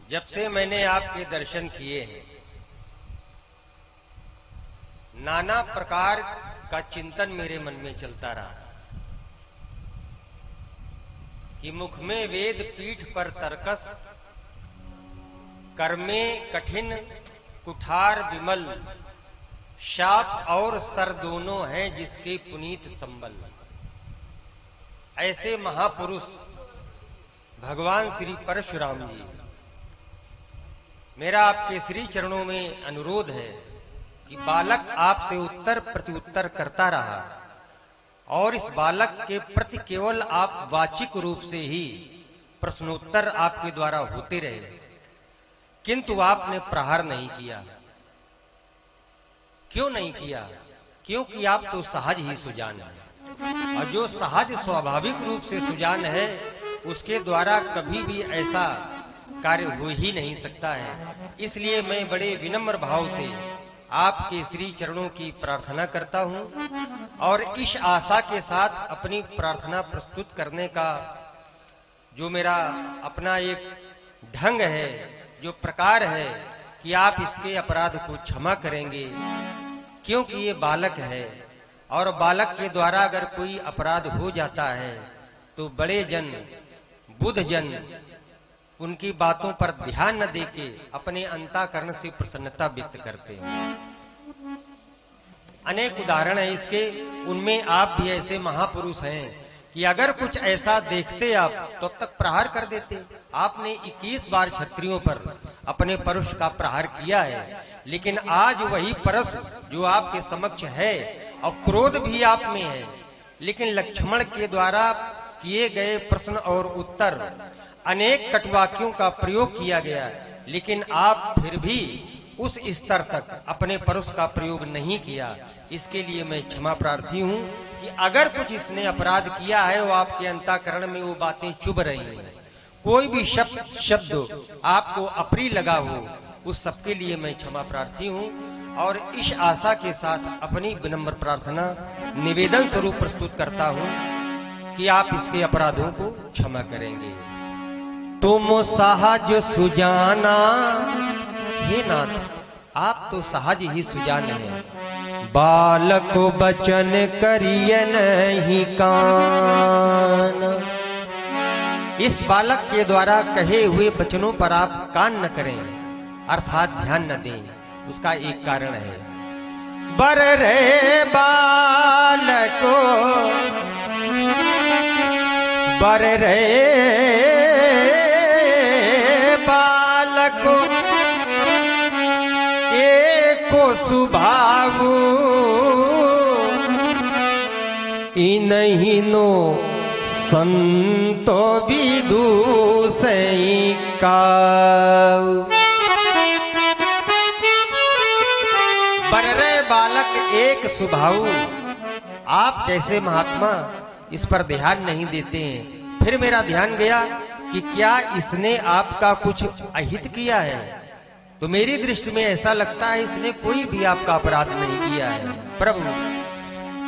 जब से मैंने आपके दर्शन किए हैं, नाना प्रकार का चिंतन मेरे मन में चलता रहा कि मुख में वेद, पीठ पर तर्कस, कर्मे कठिन कुठार विमल, शाप और सर दोनों हैं जिसके पुनीत संबल। ऐसे महापुरुष भगवान श्री परशुराम जी, मेरा आपके श्री चरणों में अनुरोध है कि बालक आपसे उत्तर प्रत्युत्तर करता रहा और इस बालक के प्रति केवल आप वाचिक रूप से ही प्रश्नोत्तर आपके द्वारा होते रहे, किंतु आपने प्रहार नहीं किया। क्यों नहीं किया? क्योंकि आप तो सहज ही सुजान हैं, और जो सहज स्वाभाविक रूप से सुजान है उसके द्वारा कभी भी ऐसा कार्य हो ही नहीं सकता है। इसलिए मैं बड़े विनम्र भाव से आपके श्री चरणों की प्रार्थना करता हूं और इस आशा के साथ अपनी प्रार्थना प्रस्तुत करने का जो मेरा अपना एक ढंग है, जो प्रकार है, कि आप इसके अपराध को क्षमा करेंगे, क्योंकि ये बालक है और बालक के द्वारा अगर कोई अपराध हो जाता है तो बड़े जन, बुद्ध जन उनकी बातों पर ध्यान न देके अपने अंतःकरण से प्रसन्नता व्यक्त करते हैं। अनेक उदाहरण है इसके, उनमें आप भी ऐसे महापुरुष हैं कि अगर कुछ ऐसा देखते आप तो अब तक प्रहार कर देते। आपने 21 बार क्षत्रियों पर अपने परश का प्रहार किया है, लेकिन आज वही परश जो आपके समक्ष है और क्रोध भी आप में है, लेकिन लक्ष्मण के द्वारा किए गए प्रश्न और उत्तर अनेक कटुवाक्यों का प्रयोग किया गया, लेकिन आप फिर भी उस स्तर तक अपने परश का प्रयोग नहीं किया। इसके लिए मैं क्षमा प्रार्थी हूं कि अगर कुछ इसने अपराध किया है वो आपके अंतःकरण में वो बातें चुभ रही हैं, कोई भी शब्द आपको अप्रिय लगा हो, उस सबके लिए मैं क्षमा प्रार्थी हूं और इस आशा के साथ अपनी विनम्र प्रार्थना निवेदन स्वरूप प्रस्तुत करता हूं कि आप इसके अपराधों को क्षमा करेंगे। तुम सहज सुजाना, हे नाथ आप तो सहज ही सुजान हैं, बालक बचन करिए नहीं कान। इस बालक के द्वारा कहे हुए वचनों पर आप कान न करें, अर्थात ध्यान न दें। उसका एक कारण है, बर रे बालको, बर रे बालको एको सुभावु इनहिनो संतो विदु सई काऊ। बर्रे बालक एक सुभाव, आप जैसे महात्मा इस पर ध्यान नहीं देते हैं। फिर मेरा ध्यान गया कि क्या इसने आपका कुछ अहित किया है? तो मेरी दृष्टि में ऐसा लगता है इसने कोई भी आपका अपराध नहीं किया है। प्रभु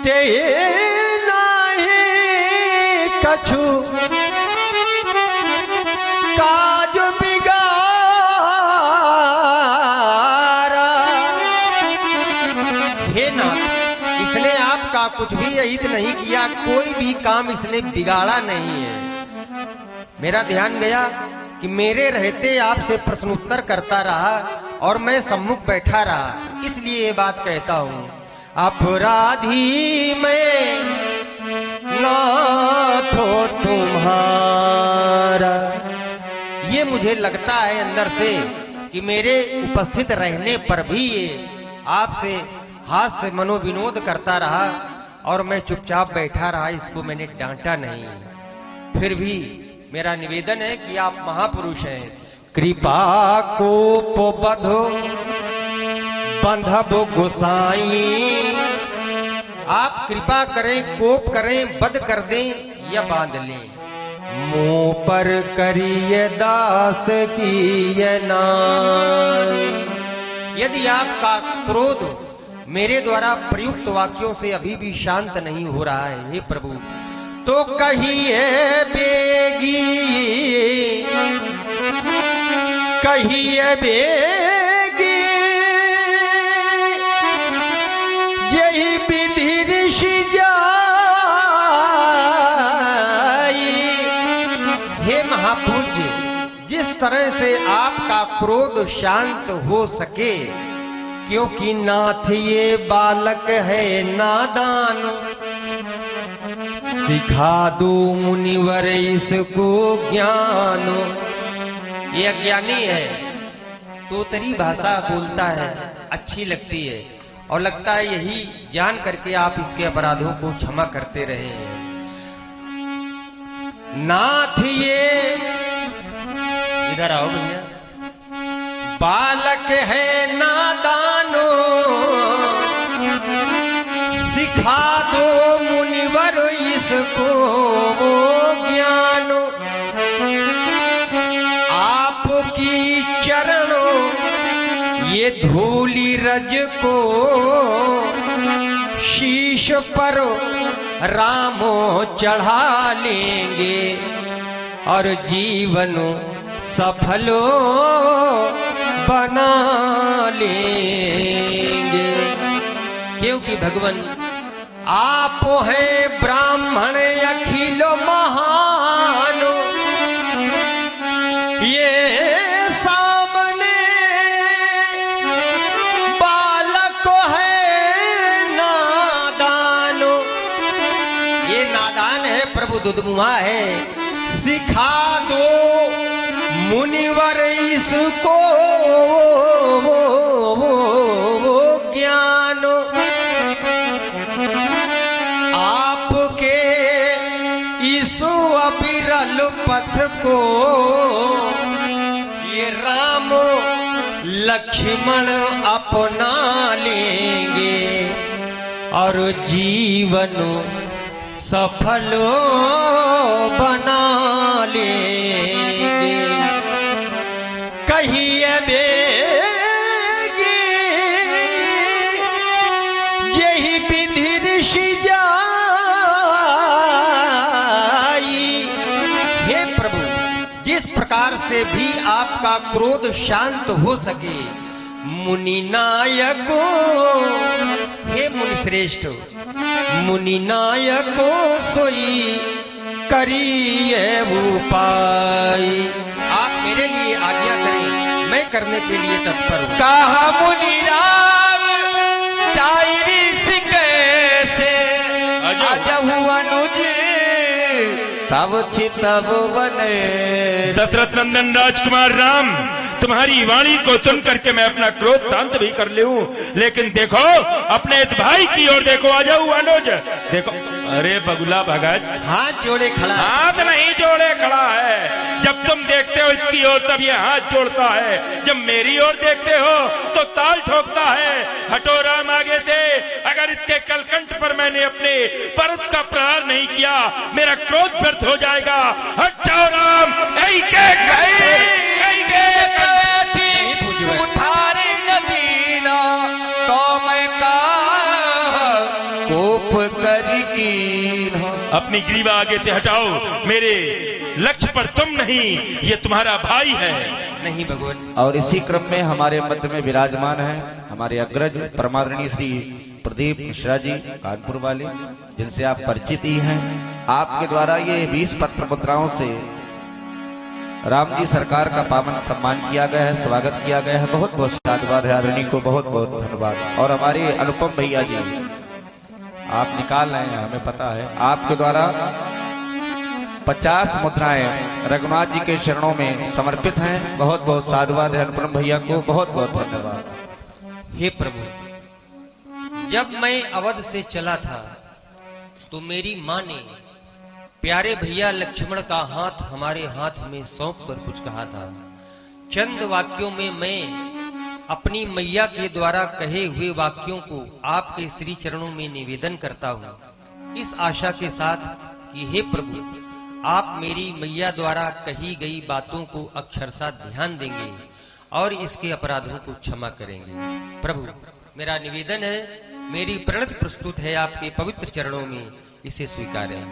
ते नाही कछु काज बिगारा, हे नाथ इसने आपका कुछ भी अहित नहीं किया, कोई भी काम इसने बिगाड़ा नहीं है। मेरा ध्यान गया कि मेरे रहते आपसे प्रश्न उत्तर करता रहा और मैं सम्मुख बैठा रहा, इसलिए ये बात कहता हूं, अपराधी मैं नाथ हो तुम्हारा। ये मुझे लगता है अंदर से कि मेरे उपस्थित रहने पर भी ये आपसे हाथ से मनोविनोद करता रहा और मैं चुपचाप बैठा रहा, इसको मैंने डांटा नहीं। फिर भी मेरा निवेदन है कि आप महापुरुष हैं, कृपा कोप बधो बंधब गोसाई। आप कृपा करें, कोप करें, बध कर दें या बांध लें। मुंह पर करिए दास की नाई। यदि आपका क्रोध मेरे द्वारा प्रयुक्त वाक्यों से अभी भी शांत नहीं हो रहा है, हे प्रभु, तो कहिए बेगी कहिए बेगी यही विधि ऋषि जाई। हे महापूज्य, जिस तरह से आपका क्रोध शांत हो सके, क्योंकि नाथ ये बालक है नादान, सिखा दो मुनिवर इसको ज्ञान। ये अज्ञानी है, तोतरी भाषा बोलता है, अच्छी लगती है और लगता है यही जान करके आप इसके अपराधों को क्षमा करते रहे। नाथ ये इधर आओ भैया, बालक है नादानो, सिखा दो मुनिवर इसको ज्ञानो। आपकी चरणों ये धूलि रज को शीश पर रामो चढ़ा लेंगे और जीवन सफलो बना लेंगे। क्योंकि भगवान आप हैं ब्राह्मण अखिलो महान, ये सामने बालक है नादान। ये नादान है, प्रभु दुधमुहा है। सिखा दो मुनिवर इसको ज्ञान। आपके इस अविरल पथ को ये राम लक्ष्मण अपना लेंगे और जीवन सफल बना लेंगे। कहिए बेगी यही विधि ऋषि जाई। हे प्रभु, जिस प्रकार से भी आपका क्रोध शांत हो सके, मुनि नायको, हे मुनि श्रेष्ठ, मुनि नायको सोई करिए उपाय। आप मेरे लिए आज्ञा करें, मैं करने के लिए तत्पर हूँ। कहा मुनि राम चाई ऋषि कैसे, अजहु अनुज तब चितव बने। दशरथ नंदन राजकुमार राम, तुम्हारी वाणी को सुन करके मैं अपना क्रोध शांत भी कर लूं, लेकिन देखो अपने भाई की ओर देखो। आ जाओ अनुज, देखो। अरे बगुला भगत हाथ जोड़े खड़ा है। हाथ नहीं जोड़े खड़ा है। जब तुम देखते हो इसकी ओर तब ये हाथ जोड़ता है, जब मेरी ओर देखते हो तो ताल ठोकता है। हटो राम आगे से, अगर इसके कलकंठ पर मैंने अपने परस का प्रहार नहीं किया मेरा क्रोध व्यर्थ हो जाएगा। हट जाओ राम। उठारी नदीना तो मैं का कोप करकी। अपनी ग्रीवा आगे से हटाओ, मेरे लक्ष्य पर तुम नहीं, ये तुम्हारा भाई है। नहीं भगवान। और इसी क्रम में हमारे मध्य में विराजमान है हमारे अग्रज परमादरणीय श्री प्रदीप मिश्रा जी कानपुर वाले, जिनसे आप परिचित ही हैं। आपके द्वारा ये 20 पत्र मुद्राओं से राम जी सरकार का पावन सम्मान किया गया है, स्वागत किया गया है। बहुत बहुत साधुवाद है, आदरणीय को बहुत बहुत धन्यवाद। और हमारे अनुपम भैया जी आप निकाल रहे हैं, हमें पता है। आपके द्वारा 50 मुद्राएं रघुनाथ जी के चरणों में समर्पित हैं। बहुत बहुत साधुवाद है अनुपम भैया को, बहुत बहुत धन्यवाद। हे प्रभु, जब मैं अवध से चला था तो मेरी माँ ने प्यारे भैया लक्ष्मण का हाथ हमारे हाथ में सौंप कर कुछ कहा था। चंद वाक्यों में मैं अपनी मैया के द्वारा कहे हुए वाक्यों को आपके श्री चरणों में निवेदन करता हूँ, इस आशा के साथ कि हे प्रभु, आप मेरी मैया द्वारा कही गई बातों को अक्षरशः ध्यान देंगे और इसके अपराधों को क्षमा करेंगे। प्रभु, मेरा निवेदन है, मेरी प्रणत प्रस्तुत है आपके पवित्र चरणों में, इसे स्वीकारें।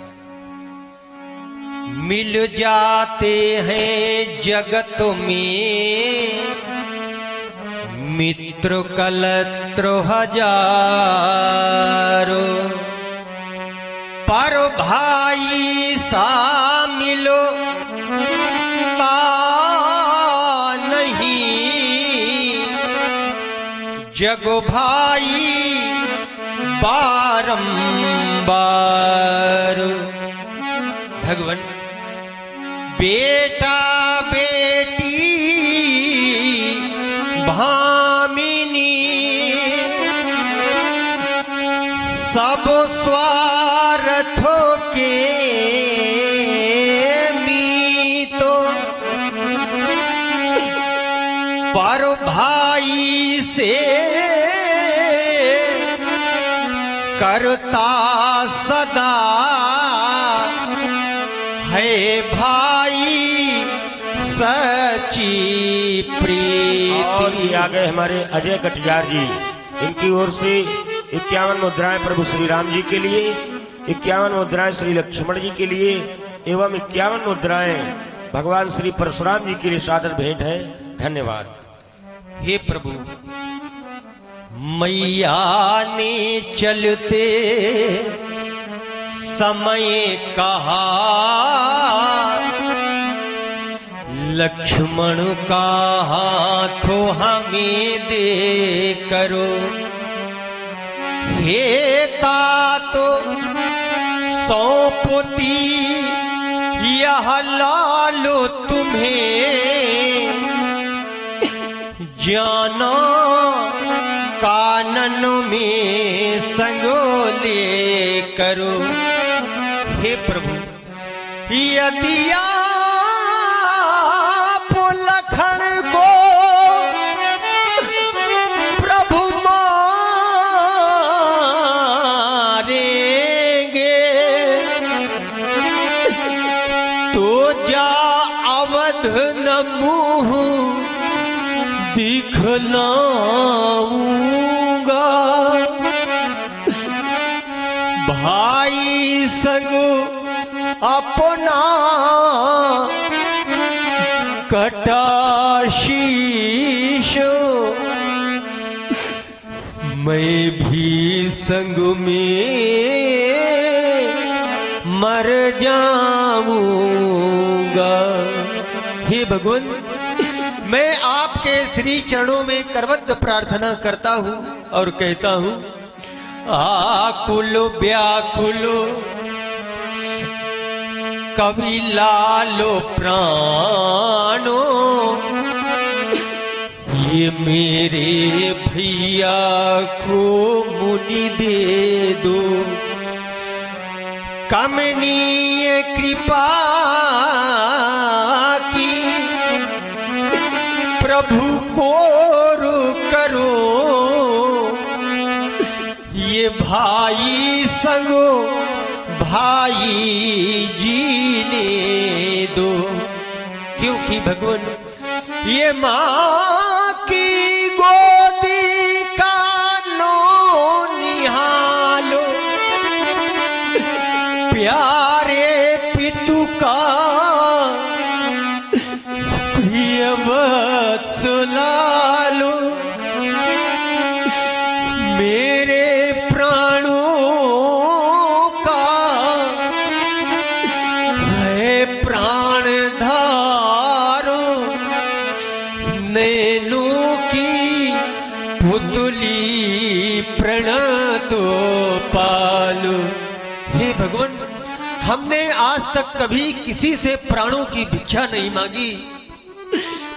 मिल जाते हैं जगत में मित्र कलत्र हजारों, पर भाई सा मिलो ता नहीं, जग भाई बारंबार। भगवान बेटा बेटी भामिनी सब स्वार्थों के मीतो, पर भाई से करता सदा है भाई सच्ची प्रीति। और ये आ गए हमारे अजय कटियार जी, इनकी ओर से 51 मुद्राएं प्रभु श्री राम जी के लिए, 51 मुद्राएं श्री लक्ष्मण जी के लिए एवं 51 मुद्राएं भगवान श्री परशुराम जी के लिए सादर भेंट है। धन्यवाद। हे प्रभु, मैया ने चलते समय कहा लक्ष्मण का हाथों हमें दे करो, हे तातो सौंपती यह लालो तुम्हें, जाना कानन में संगोले करो। हे प्रभु, यदि आप लखन को प्रभु मारेंगे, तो जा अवध न मुँह दिखलाऊंगा, भाई संग अपना कटा शीश, मैं भी संग में मर जाऊंगा। हे भगवान, मैं आपके श्री चरणों में करवद्ध प्रार्थना करता हूं और कहता हूं, आकुल व्याकुलो कवि लालो प्राणो, ये मेरे भैया को मुनि दे दो, कमनीय कृपा की प्रभु को करो, ये भाई संगो भाई जीने दो। क्योंकि भगवान, ये माँ की गोदी का नो निहालो, प्यारे पितु का प्रिय वत्सलालो, मेरे प्राणों का है प्राण धारो, नैनों की पुतली प्रणतो पालो। हे भगवान, हमने आज तक कभी किसी से प्राणों की भिक्षा नहीं मांगी,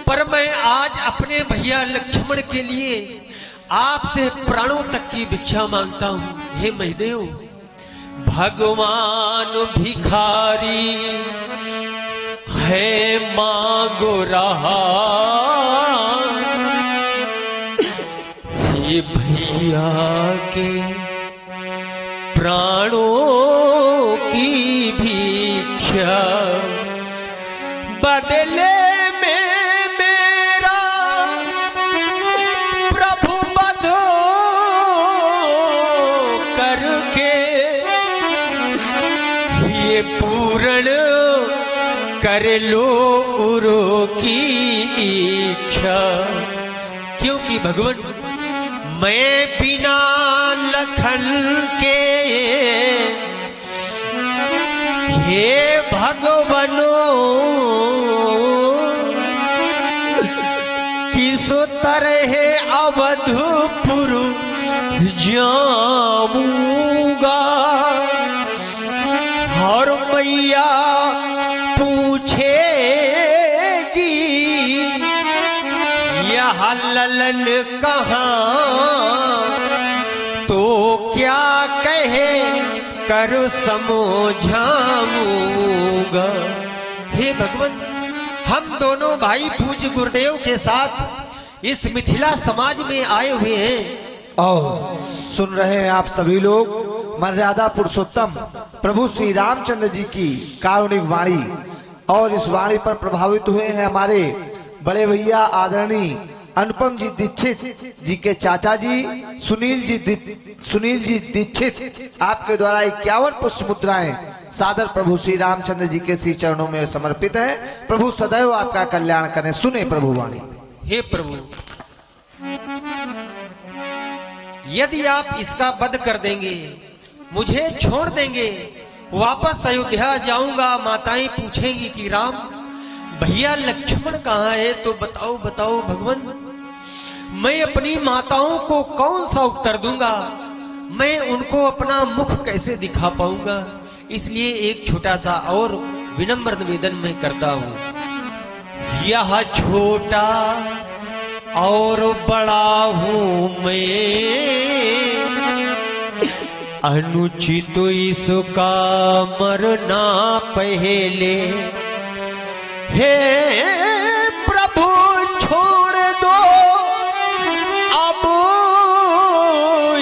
पर मैं आज अपने भैया लक्ष्मण के लिए आपसे प्राणों तक की भिक्षा मांगता हूं। हे महदेव, भगवान भिखारी है मांगो रहा, ये भैया के प्राणों की भिक्षा, बदले में मेरा प्रभु बधो करके ये पूर्ण कर लो उरो की इच्छा, क्योंकि भगवान मैं बिना लखन के हे भगवनो किस तरह अवधपुर जाऊंगा। हर मैया पूछेगी यह ललन कहाँ, तो क्या कहे कर समझाऊंगा। हे भगवान, हम दोनों भाई पूज्य गुरुदेव के साथ इस मिथिला समाज में आए हुए हैं। और सुन रहे हैं आप सभी लोग मर्यादा पुरुषोत्तम प्रभु श्री रामचंद्र जी की कारुणिक वाणी, और इस वाणी पर प्रभावित हुए हैं हमारे बड़े भैया आदरणीय अनुपम जी दीक्षित जी के चाचा जी सुनील जी दीक्षित। आपके द्वारा 51 पुष्प मुद्राएं सादर प्रभु श्री रामचंद्र जी के श्री चरणों में समर्पित है। प्रभु सदैव आपका कल्याण करें। सुने प्रभु वाणी। हे प्रभु, यदि आप इसका वध कर देंगे, मुझे छोड़ देंगे, वापस अयोध्या जाऊंगा, माताएं पूछेंगी कि राम भैया लक्ष्मण कहाँ है, तो बताओ बताओ भगवान, मैं अपनी माताओं को कौन सा उत्तर दूंगा, मैं उनको अपना मुख कैसे दिखा पाऊंगा। इसलिए एक छोटा सा और विनम्र निवेदन मैं करता हूं। यह छोटा और बड़ा हूं मैं, अनुचित इसका मरना पहले। हे प्रभु छोड़ दो अब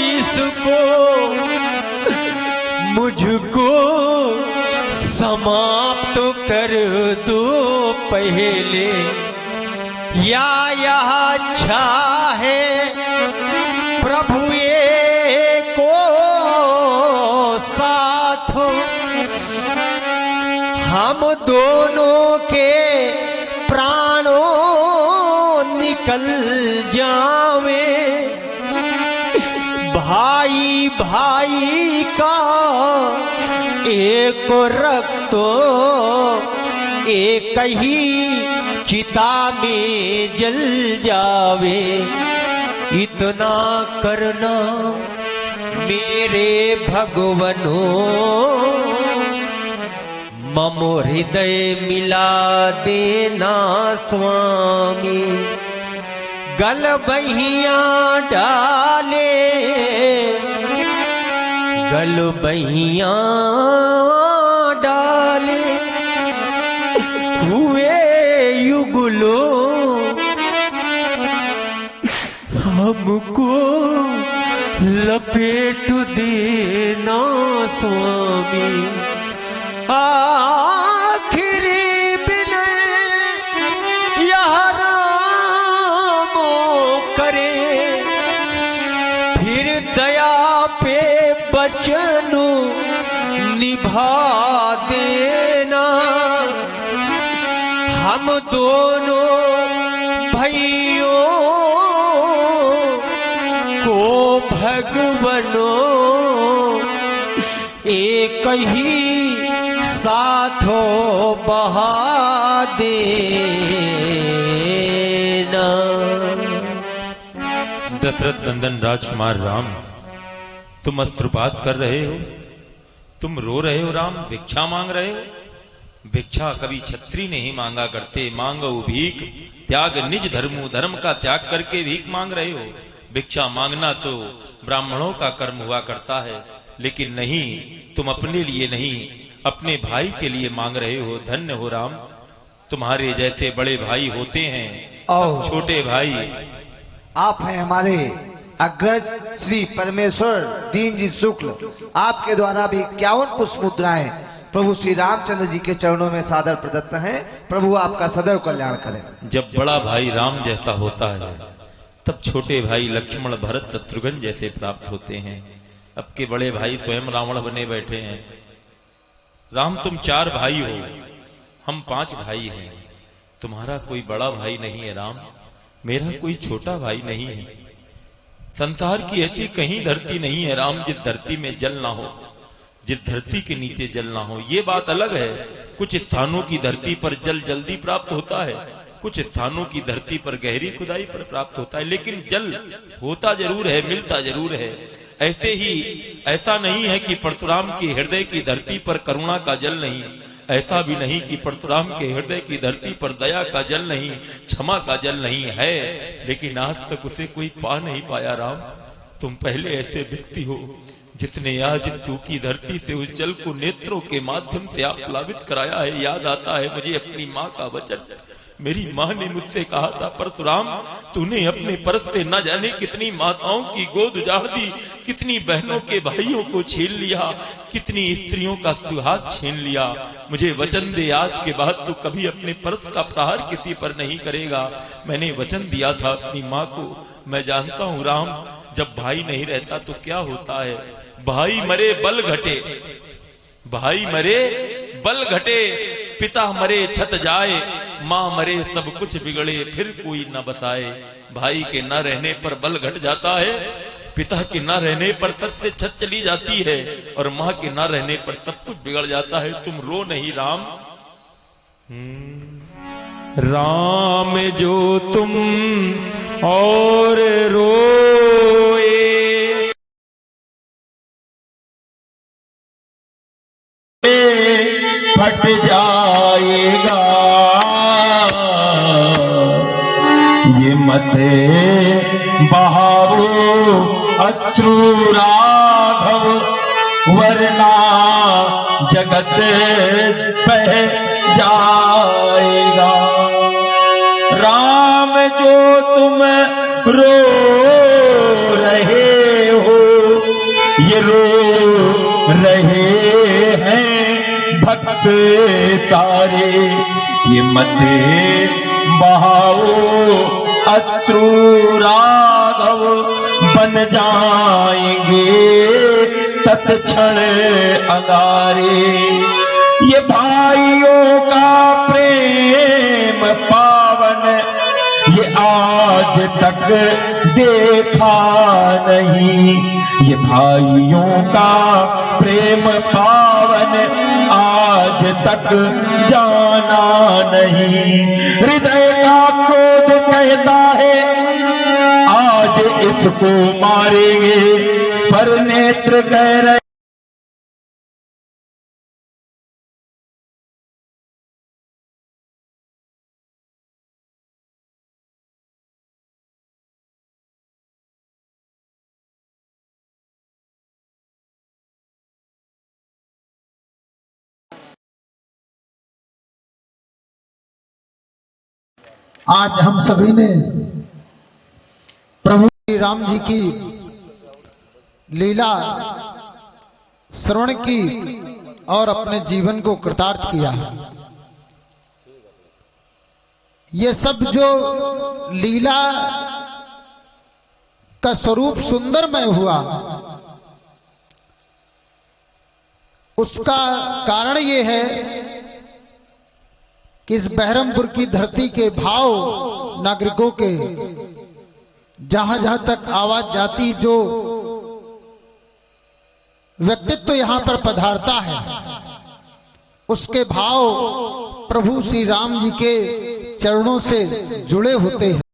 इसको, मुझको समाप्त कर दो पहले। या यह अच्छा है प्रभु ये को साथ, हम दोनों के प्राणों निकल जावे। भाई भाई का एक रक्तो एक ही चिता में जल जावे। इतना करना मेरे भगवनो, मम हृदय मिला देना स्वामी। गल बहिया डाले, गल बहिया डाले, हुए युगलो हमको लपेट देना स्वामी। आखिरी विनय यह रामो करे, फिर दया पे वचन निभा देना। हम दोनों भाइयों को भगवनो एक ही साथो बहा देना। दशरथ नंदन राजकुमार राम, तुम अस्त्रपात कर रहे हो, तुम रो रहे हो राम, भिक्षा मांग रहे हो। भिक्षा कभी छत्री नहीं मांगा करते, मांगो भीख त्याग निज धर्मो, धर्म का त्याग करके भीख मांग रहे हो। भिक्षा मांगना तो ब्राह्मणों का कर्म हुआ करता है, लेकिन नहीं, तुम अपने लिए नहीं, अपने भाई के लिए मांग रहे हो। धन्य हो राम, तुम्हारे जैसे बड़े भाई होते हैं, छोटे भाई। आप हैं हमारे अग्रज श्री परमेश्वर दीन जी शुक्ल। आपके द्वारा भी 51 पुष्प मुद्राएं प्रभु श्री रामचंद्र जी के चरणों में सादर प्रदत्त हैं। प्रभु आपका सदैव कल्याण करें। जब बड़ा भाई राम जैसा होता है, तब छोटे भाई लक्ष्मण भरत शत्रुघ्न जैसे प्राप्त होते हैं। अब के बड़े भाई स्वयं रावण बने बैठे हैं। राम तुम 4 भाई हो, हम 5 भाई हैं, तुम्हारा कोई बड़ा भाई नहीं है राम, मेरा कोई छोटा भाई नहीं है। संसार की ऐसी कहीं धरती नहीं है राम जिस धरती में जल ना हो, जिस धरती के नीचे जल ना हो। ये बात अलग है, कुछ स्थानों की धरती पर जल जल्दी प्राप्त होता है, कुछ स्थानों की धरती पर गहरी खुदाई पर प्राप्त होता है, लेकिन जल होता जरूर है, मिलता जरूर है। ऐसे ही ऐसा नहीं है कि परशुराम के हृदय की धरती पर करुणा का जल नहीं, ऐसा भी नहीं कि परशुराम के हृदय की धरती पर दया का जल नहीं, क्षमा का जल नहीं है, लेकिन आज तक उसे कोई पा नहीं पाया। राम, तुम पहले ऐसे व्यक्ति हो जिसने आज इस सूखी धरती से उस जल को नेत्रों के माध्यम से आप प्लावित कराया है। याद आता है मुझे अपनी माँ का वचन, मेरी माँ ने मुझसे कहा था, परशुराम तूने अपने परस से न जाने कितनी माताओं की गोद उजाड़ दी, कितनी बहनों के भाइयों को छीन लिया, कितनी स्त्रियों का सुहाग छीन लिया। मुझे वचन दे, आज के बाद तू कभी अपने परस का प्रहार किसी पर नहीं करेगा। मैंने वचन दिया था अपनी माँ को। मैं जानता हूँ राम, जब भाई नहीं रहता तो क्या होता है, भाई मरे बल घटे, भाई मरे बल घटे, पिता मरे छत जाए, माँ मरे सब कुछ बिगड़े, फिर कोई न बसाए। भाई के न रहने पर बल घट जाता है, पिता के न रहने पर छत से छत चली जाती है, और माँ के न रहने पर सब कुछ बिगड़ जाता है। तुम रो नहीं राम, राम जो तुम और रोए, फट जाएगा ये मत बहाओ अश्रु राघव, वरना जगत बह जाएगा। राम जो तुम रो रहे हो, ये रो रहे हैं भक्त तारे, ये मत बहाओ अश्रु राघव, बन जाएंगे तत्क्षण अंगारे। ये भाइयों का प्रेम पावन, ये आज तक देखा नहीं, ये भाइयों का प्रेम पावन आज तक जाना नहीं। हृदय का क्रोध कहता है आज इसको मारेंगे, पर नेत्र कह रहे आज हम सभी ने प्रभु श्री राम जी की लीला श्रवण की और अपने जीवन को कृतार्थ किया। ये सब जो लीला का स्वरूप सुंदरमय हुआ, उसका कारण ये है कि इस बहरमपुर की धरती के भाव नागरिकों के जहां जहां तक आवाज जाती, जो व्यक्तित्व यहां पर पधारता है, उसके भाव प्रभु श्री राम जी के चरणों से जुड़े होते हैं।